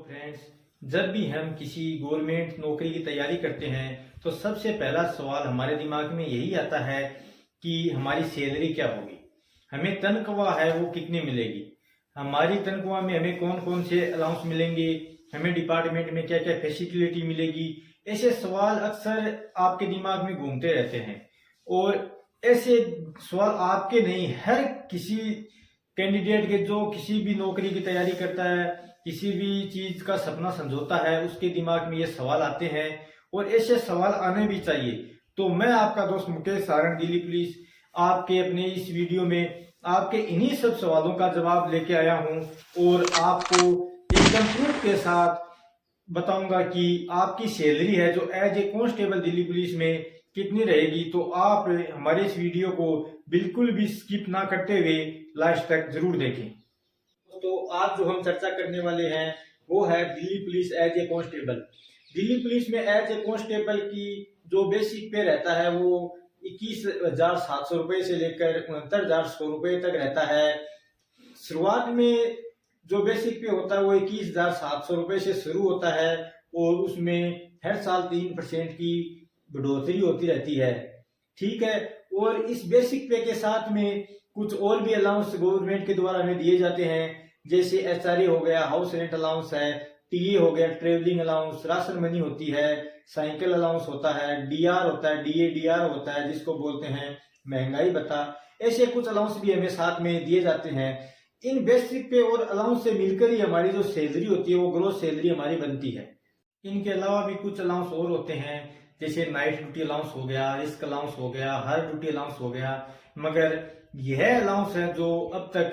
Friends, जब भी हम किसी गवर्नमेंट नौकरी की तैयारी करते हैं तो सबसे पहला सवाल हमारे दिमाग में यही आता है कि हमारी सैलरी क्या होगी, हमें तनख्वाह है वो कितनी मिलेगी, हमारी तनख्वाह में हमें कौन कौन से अलाउंस मिलेंगे, हमें डिपार्टमेंट में क्या क्या फैसिलिटी मिलेगी। ऐसे सवाल अक्सर आपके दिमाग में घूमते रहते हैं और ऐसे सवाल आपके नहीं, हर किसी कैंडिडेट के जो किसी भी नौकरी की तैयारी करता है, किसी भी चीज का सपना समझौता है, उसके दिमाग में ये सवाल आते हैं और ऐसे सवाल आने भी चाहिए। तो मैं आपका दोस्त मुकेश सारण, दिल्ली पुलिस, आपके अपने इस वीडियो में आपके इन्हीं सब सवालों का जवाब लेके आया हूं और आपको एकदम प्रूफ के साथ बताऊंगा कि आपकी सैलरी है जो as a constable Delhi police में कितनी रहेगी। तो आप हमारे इस वीडियो को बिल्कुल भी स्किप ना करते हुए लास्ट तक जरूर देखें। तो आज जो हम चर्चा करने वाले हैं वो है Delhi police as a constable. Delhi police में एज ए कांस्टेबल की जो बेसिक पे रहता है वो 21,700 रुपए से लेकर 69,100 रुपए तक रहता है। शुरुआत में जो बेसिक पे होता है वो 21,700 रुपए से शुरू होता है और उसमें हर साल 3% की बढ़ोतरी होती रहती है, ठीक है। और इस बेसिक पे के साथ में कुछ और भी अलाउंस गवर्नमेंट के द्वारा हमें दिए जाते हैं, जैसे एचआरए हो गया, हाउस रेंट अलाउंस है, टीए हो गया, ट्रेवलिंग अलाउंस, राशन मनी होती है, साइकिल अलाउंस होता है, डीआर होता है, डीआर होता है जिसको बोलते हैं महंगाई भत्ता। ऐसे कुछ अलाउंस भी हमें साथ में दिए जाते हैं। इन बेसिक पे और अलाउंस से मिलकर ही हमारी जो सैलरी होती है वो ग्रोस सैलरी हमारी बनती है। इनके अलावा भी कुछ अलाउंस और होते हैं, जैसे नाइट ड्यूटी अलाउंस हो गया, रिस्क अलाउंस हो गया, हर ड्यूटी अलाउंस हो गया। मगर यह अलाउंस है जो अब तक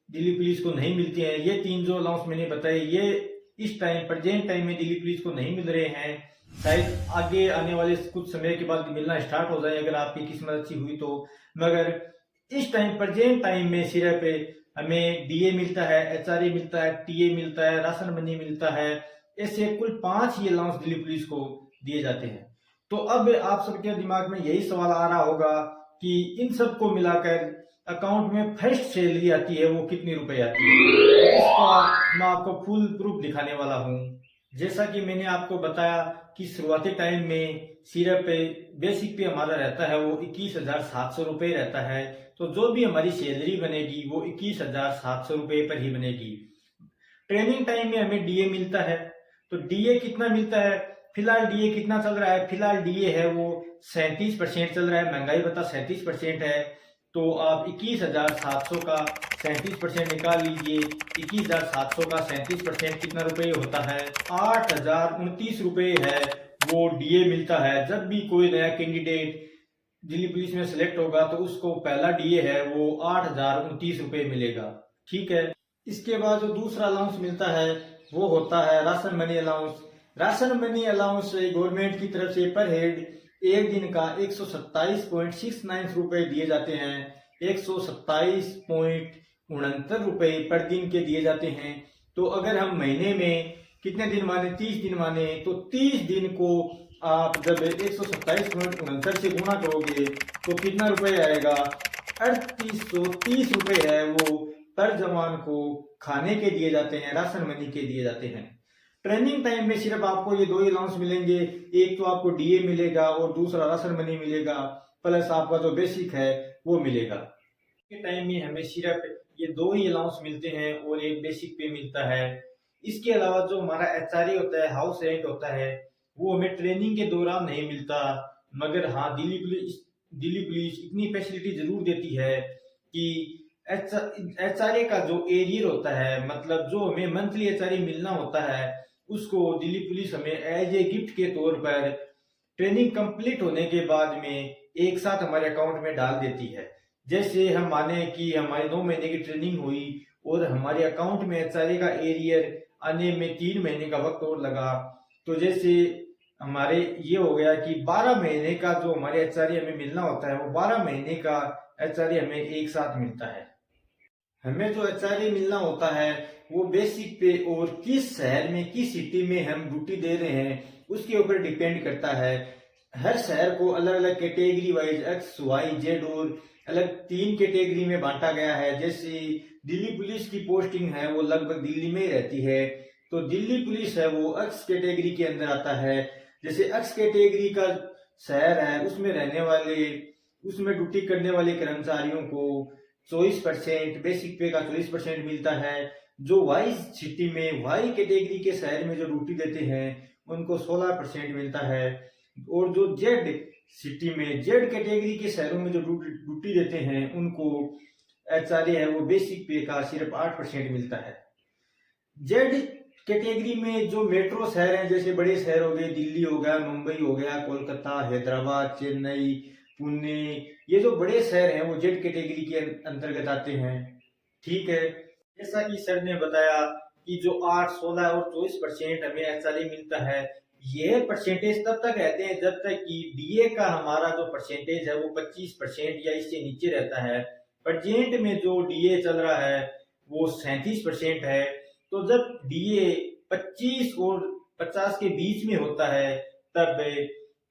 दिल्ली पुलिस को नहीं मिलती है। ये तीन जो अलाउंस मैंने बताए ये इस टाइम प्रेजेंट टाइम में दिल्ली पुलिस को नहीं मिल रहे हैं। शायद आगे आने वाले कुछ समय के बाद मिलना स्टार्ट हो जाए अगर आपकी किस्मत अच्छी हुई तो। मगर इस टाइम प्रेजेंट टाइम में सिर्फ हमें डीए मिलता है, एचआरए मिलता है, टीए मिलता है, राशन मनी मिलता है। ऐसे कुल 5 ही अलाउंस दिल्ली पुलिस को दिए जाते हैं। तो अब आप सबके दिमाग में यही सवाल आ रहा होगा कि इन सबको मिलाकर अकाउंट में फर्स्ट सैलरी आती है वो कितनी रुपए आती है। तो इसका मैं आपको फुल प्रूफ दिखाने वाला हूँ। जैसा कि मैंने आपको बताया कि शुरुआती टाइम में सिर्फ बेसिक पे हमारा रहता है वो 21,700 रुपए रहता है। तो जो भी हमारी सैलरी बनेगी वो 21,700 रुपए पर ही बनेगी। ट्रेनिंग टाइम में हमें डीए मिलता है। तो डीए कितना मिलता है, फिलहाल डीए कितना चल रहा है, फिलहाल डीए है वो 37% चल रहा है, महंगाई भत्ता 37% है। तो आप 21,700 का 37% निकाल लीजिए। 21,700 का 37% कितना रुपए होता है, 8,029 रुपए है वो डीए मिलता है। जब भी कोई नया कैंडिडेट दिल्ली पुलिस में सिलेक्ट होगा तो उसको पहला डीए है वो 8,029 रुपए मिलेगा, ठीक है। इसके बाद जो दूसरा अलाउंस मिलता है वो होता है ration money allowance. Ration money allowance government की तरफ से पर हेड एक दिन का 127.69 रुपए दिए जाते हैं। 127.69 रुपए पर दिन के दिए जाते हैं। तो अगर हम महीने में कितने दिन माने, 30 दिन माने, तो 30 दिन को आप जब 127.69 से गुणा करोगे तो कितना रुपए आएगा, 3830 रुपए है वो पर जवान को खाने के दिए जाते हैं, राशन मनी के दिए जाते हैं। ट्रेनिंग टाइम में सिर्फ आपको ये 2 ही अलाउंस मिलेंगे, एक तो आपको डीए मिलेगा और दूसरा राशन मनी मिलेगा, प्लस आपका जो बेसिक है वो मिलेगा। के टाइम में हमें सिर्फ ये 2 ही अलाउंस मिलते हैं और एक बेसिक पे मिलता है। इसके अलावा जो हमारा एचआरए होता है, हाउस रेंट होता है, वो हमें ट्रेनिंग के दौरान नहीं मिलता। मगर हाँ, दिल्ली पुलिस इतनी फैसिलिटी जरूर देती है कि एचआरए का जो एरियर होता है, मतलब जो हमें मंथली एचआरए मिलना होता है, उसको दिल्ली पुलिस हमें एज ए गिफ्ट के तौर पर ट्रेनिंग कंप्लीट होने के बाद में एक साथ हमारे अकाउंट में डाल देती है। जैसे हम माने कि हमारी 9 महीने की ट्रेनिंग हुई और हमारे अकाउंट में एचआरए का एरियर आने में 3 महीने का वक्त और लगा, तो जैसे हमारे ये हो गया कि 12 महीने का जो हमारे एचआरए हमें मिलना होता है वो 12 महीने का एचआरए हमें एक साथ मिलता है। हमें जो एचआरए मिलना होता है वो बेसिक पे और किस शहर में, किस सिटी में हम ड्यूटी दे रहे हैं उसके ऊपर डिपेंड करता है। हर शहर को अलग अलग category wise X Y Z और अलग 3 कैटेगरी में बांटा गया है। जैसे दिल्ली पुलिस की पोस्टिंग है वो लगभग दिल्ली में ही रहती है, तो दिल्ली पुलिस है वो एक्स कैटेगरी के अंदर आता है। जैसे एक्स कैटेगरी का शहर है, उसमें रहने वाले, उसमें ड्यूटी करने वाले कर्मचारियों को 24% बेसिक पे का 24% मिलता है। जो वाई सिटी में, वाई कैटेगरी के शहर में जो ड्यूटी देते हैं उनको 16% मिलता है। और जो जेड सिटी में, जेड कैटेगरी के शहरों में जो ड्यूटी देते हैं उनको एचआरए है वो बेसिक पे का सिर्फ 8% मिलता है। जेड कैटेगरी में जो मेट्रो शहर हैं, जैसे बड़े शहर हो गए, दिल्ली हो गया, मुंबई हो गया, कोलकाता, हैदराबाद, चेन्नई, पुणे, ये जो बड़े शहर हैं वो जेड कैटेगरी के अंतर्गत आते हैं। ठीक है, जैसा कि सर ने बताया कि जो 8, 16 और 24% हमें एचआरए मिलता है, यह परसेंटेज तब तक रहते हैं जब तक कि डीए का हमारा जो परसेंटेज है वो 25% या इससे नीचे रहता है। प्रेजेंट में जो डीए चल रहा है वो 37% है। तो जब डीए 25 और 50 के बीच में होता है तब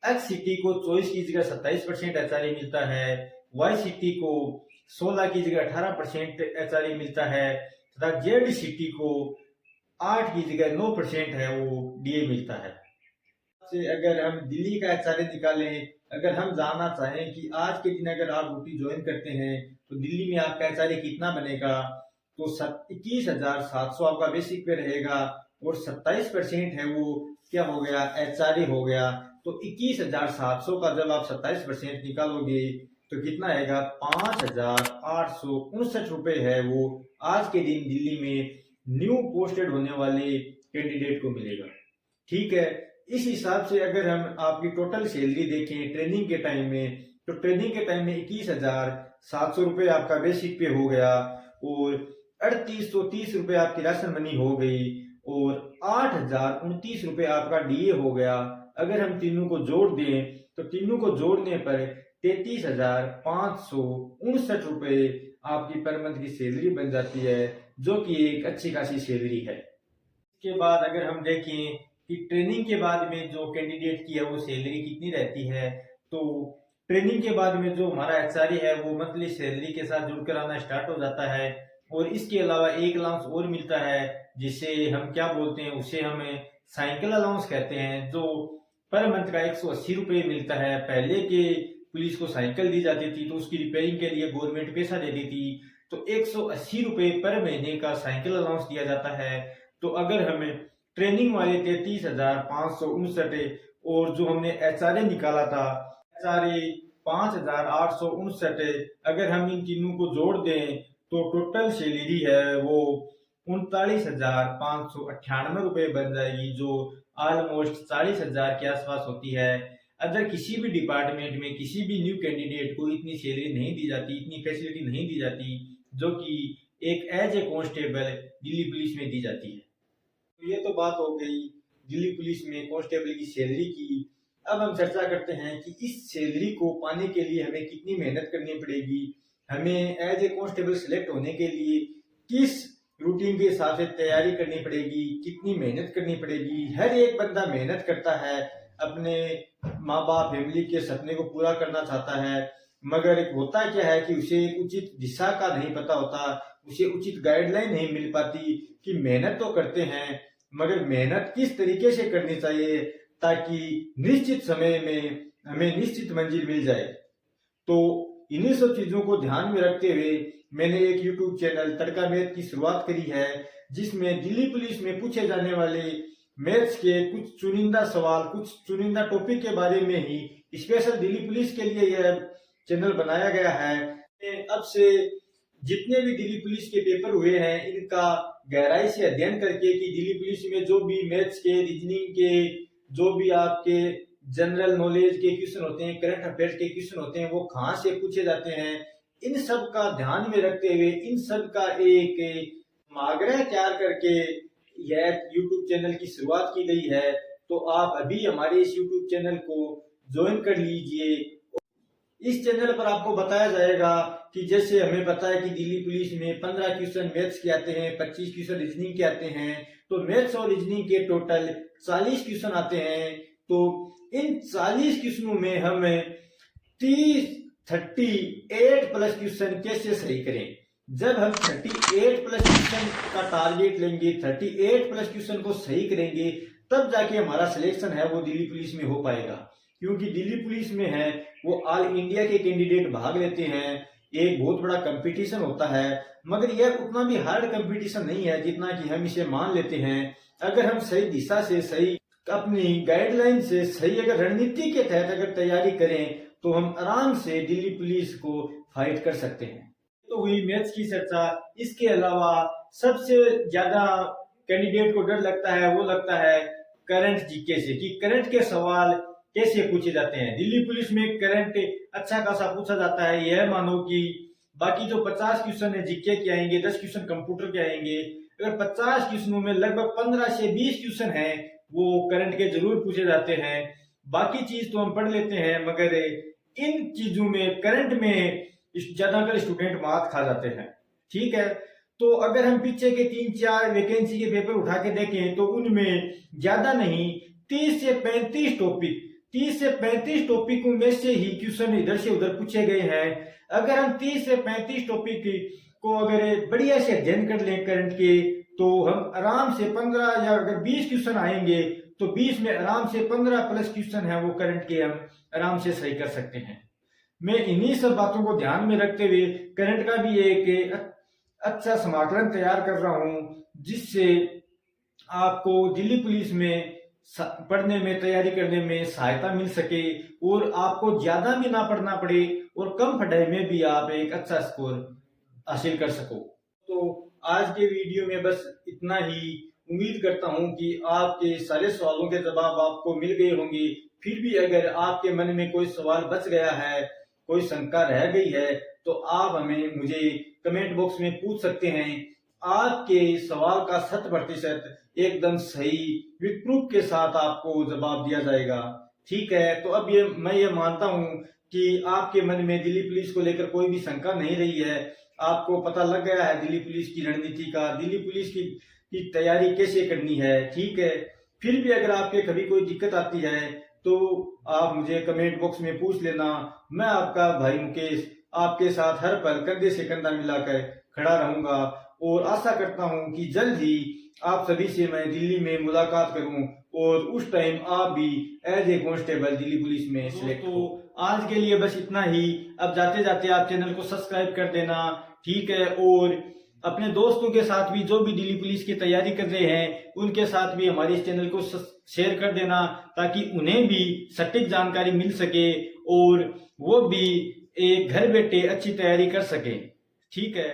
एक्स सिटी को 24 की जगह 27% एचआरए मिलता है, वाई सिटी को 16 की जगह 18% एचआरए मिलता है तथा जेड सिटी को 8 की जगह 9% है वो डीए मिलता है। से अगर हम दिल्ली का एचआरए निकालें, अगर हम जानना चाहें कि आज के दिन अगर आप ड्यूटी ज्वाइन करते हैं तो दिल्ली में आपका एचआरए कितना बनेगा, तो 21,700 आपका बेसिक पे रहेगा और 27% है वो क्या हो गया, एचआरए हो गया। तो 21,700 का जब आप 27% निकालोगे तो कितना आएगा, 5,859 रुपए है वो आज के दिन दिल्ली में न्यू पोस्टेड होने वाले कैंडिडेट को मिलेगा। ठीक है, इस हिसाब से अगर हम आपकी टोटल सैलरी देखें ट्रेनिंग के टाइम में, तो ट्रेनिंग के टाइम में 21,700 रुपए आपका बेसिक पे हो गया और 3,830 रुपए आपकी राशन मनी हो गई और 8,029 रुपए आपका डीए हो गया। अगर हम तीनों को जोड़ दें तो तीनों को जोड़ने पर 33,559 रुपए आपकी पर मंथ की सैलरी बन जाती है, जो कि एक अच्छी खासी सैलरी है। इसके बाद अगर हम देखें कि ट्रेनिंग के बाद में जो कैंडिडेट की है वो सैलरी कितनी रहती है, तो ट्रेनिंग के बाद में जो हमारा एचआरए है वो मंथली सैलरी के साथ जुड़कर आना स्टार्ट हो जाता है और इसके अलावा एक अलाउंस और मिलता है जिसे हम क्या बोलते हैं, उसे हमें साइकिल अलाउंस कहते हैं, जो पर मंथ का 180 रुपये मिलता है। पहले के पुलिस को साइकिल दी जाती थी तो उसकी रिपेयरिंग के लिए गवर्नमेंट पैसा देती थी, तो 180 रुपये पर महीने का साइकिल अलाउंस दिया जाता है। तो अगर हमें ट्रेनिंग वाले 33,559 और जो हमने एचआरए निकाला था एचआरए 5,859, अगर हम इन तीनों को जोड़ दें तो टोटल सैलरी है वो 39,598 रुपए बन जाएगी, जो ऑलमोस्ट 40,000 के आसपास होती है। अगर किसी भी डिपार्टमेंट में किसी भी न्यू कैंडिडेट को इतनी सैलरी नहीं दी जाती, इतनी फैसिलिटी नहीं दी जाती जो कि एक as a constable Delhi police में दी जाती है। तो ये तो बात हो गई दिल्ली पुलिस में कांस्टेबल की सैलरी की। अब हम चर्चा करते हैं कि इस सैलरी को पाने के लिए हमें कितनी मेहनत करनी पड़ेगी, हमें एज ए कांस्टेबल सिलेक्ट होने के लिए किस रूटीन के हिसाब से तैयारी करनी पड़ेगी, कितनी मेहनत करनी पड़ेगी। हर एक बंदा मेहनत करता है, अपने माँ बाप फैमिली के सपने को पूरा करना चाहता है, मगर होता क्या है कि उसे एक उचित दिशा का नहीं पता होता, उसे उचित गाइडलाइन नहीं मिल पाती कि मेहनत तो करते हैं मगर मेहनत किस तरीके से करनी चाहिए ताकि निश्चित समय में हमें निश्चित मंजिल मिल जाए। तो इन्हीं सब चीजों को ध्यान में रखते हुए मैंने एक यूट्यूब चैनल तड़का मैथ की शुरुआत करी है, जिसमें दिल्ली पुलिस में पूछे जाने वाले मैथ्स के कुछ चुनिंदा सवाल, कुछ चुनिंदा टॉपिक के बारे में ही स्पेशल दिल्ली पुलिस के लिए यह चैनल बनाया गया है। अब से जितने भी दिल्ली पुलिस के पेपर हुए हैं इनका गहराई से अध्ययन करके कि दिल्ली पुलिस में जो भी मैथ्स के, रीजनिंग के, जो भी आपके जनरल नॉलेज के क्वेश्चन होते हैं, करंट अफेयर्स के क्वेश्चन होते हैं, वो कहाँ से पूछे जाते हैं, इन सब का ध्यान में रखते हुए इन सब का एक आग्रह तैयार करके यह यूट्यूब चैनल की शुरुआत की गई है। तो आप अभी हमारे इस यूट्यूब चैनल को ज्वाइन कर लीजिए। इस चैनल पर आपको बताया जाएगा कि जैसे हमें पता है कि दिल्ली पुलिस में 15 क्वेश्चन मैथ्स के आते हैं, 25 क्वेश्चन रीजनिंग के आते हैं, तो मैथ्स और रीजनिंग के टोटल 40 क्वेश्चन आते हैं। तो इन 40 क्वेश्चनों में हम 38 प्लस क्वेश्चन कैसे सही करें, जब हम 38 प्लस क्वेश्चन का टारगेट लेंगे, 38 प्लस क्वेश्चन को सही करेंगे, तब जाके हमारा सिलेक्शन है वो दिल्ली पुलिस में हो पाएगा। क्योंकि दिल्ली पुलिस में है वो ऑल इंडिया के कैंडिडेट भाग लेते हैं, एक बहुत बड़ा कंपटीशन होता है, मगर यह उतना भी हार्ड कंपटीशन नहीं है जितना कि हम इसे मान लेते हैं। अगर हम सही दिशा से, सही अपनी गाइडलाइन से, सही अगर रणनीति के तहत अगर तैयारी करें तो हम आराम से दिल्ली पुलिस को फाइट कर सकते हैं। तो हुई मैथ्स की चर्चा। इसके अलावा सबसे ज्यादा कैंडिडेट को डर लगता है, वो लगता है करंट जीके से, कि करंट के सवाल कैसे पूछे जाते हैं। दिल्ली पुलिस में करंट अच्छा खासा पूछा जाता है। यह मानो कि बाकी जो 50 क्वेश्चन है जीके के आएंगे, 10 क्वेश्चन कंप्यूटर के आएंगे, अगर 50 क्वेश्चनों में लगभग 15 से 20 क्वेश्चन है वो करंट के जरूर पूछे जाते हैं। बाकी चीज तो हम पढ़ लेते हैं, मगर इन चीजों में, करंट में ज्यादातर स्टूडेंट मात खा जाते हैं। ठीक है, तो अगर हम पीछे के 3-4 वैकेंसी के पेपर उठा के देखें तो उनमें ज्यादा नहीं 30 से 35 टॉपिक, 30 से 35 टॉपिकों में से ही क्वेश्चन इधर से उधर पूछे गए हैं। अगर हम 30 से 35 टॉपिक को अगर बढ़िया से अध्ययन कर लें करंट के, तो हम आराम से 15 या अगर 20 क्वेश्चन आएंगे तो 20 में आराम से 15 प्लस क्वेश्चन है वो करंट के हम आराम से सही कर सकते हैं। मैं इन्हीं सब बातों को ध्यान में रखते हुए करंट का भी एक अच्छा समाकलन तैयार कर रहा हूं, जिससे आपको दिल्ली पुलिस में पढ़ने में, तैयारी करने में सहायता मिल सके और आपको ज्यादा भी ना पढ़ना पड़े और कम पढ़ाई में भी आप एक अच्छा स्कोर हासिल कर सको। तो आज के वीडियो में बस इतना ही। उम्मीद करता हूं कि आपके सारे सवालों के जवाब आपको मिल गए होंगे। फिर भी अगर आपके मन में कोई सवाल बच गया है, कोई शंका रह गई है, तो आप हमें मुझे कमेंट बॉक्स में पूछ सकते हैं। आपके सवाल का 100% एकदम सही विद प्रूफ के साथ आपको जवाब दिया जाएगा। ठीक है, तो अब मैं ये मानता हूं कि आपके मन में दिल्ली पुलिस को लेकर कोई भी शंका नहीं रही है। आपको पता लग गया है दिल्ली पुलिस की रणनीति का, दिल्ली पुलिस की तैयारी कैसे करनी है। ठीक है, फिर भी अगर आपके कभी कोई दिक्कत आती है तो आप मुझे कमेंट बॉक्स में पूछ लेना। मैं आपका भाई मुकेश आपके साथ हर पल कंधे से कंधा मिलाकर खड़ा रहूंगा और आशा करता हूं कि जल्द ही आप सभी से मैं दिल्ली में मुलाकात करूं और उस टाइम आप भी as a constable Delhi police में सिलेक्ट हो। आज के लिए बस इतना ही। अब जाते जाते आप चैनल को सब्सक्राइब कर देना। ठीक है, और अपने दोस्तों के साथ भी जो भी दिल्ली पुलिस की तैयारी कर रहे हैं उनके साथ भी हमारे इस चैनल को शेयर कर देना, ताकि उन्हें भी सटीक जानकारी मिल सके और वो भी एक घर बैठे अच्छी तैयारी कर सके। ठीक है।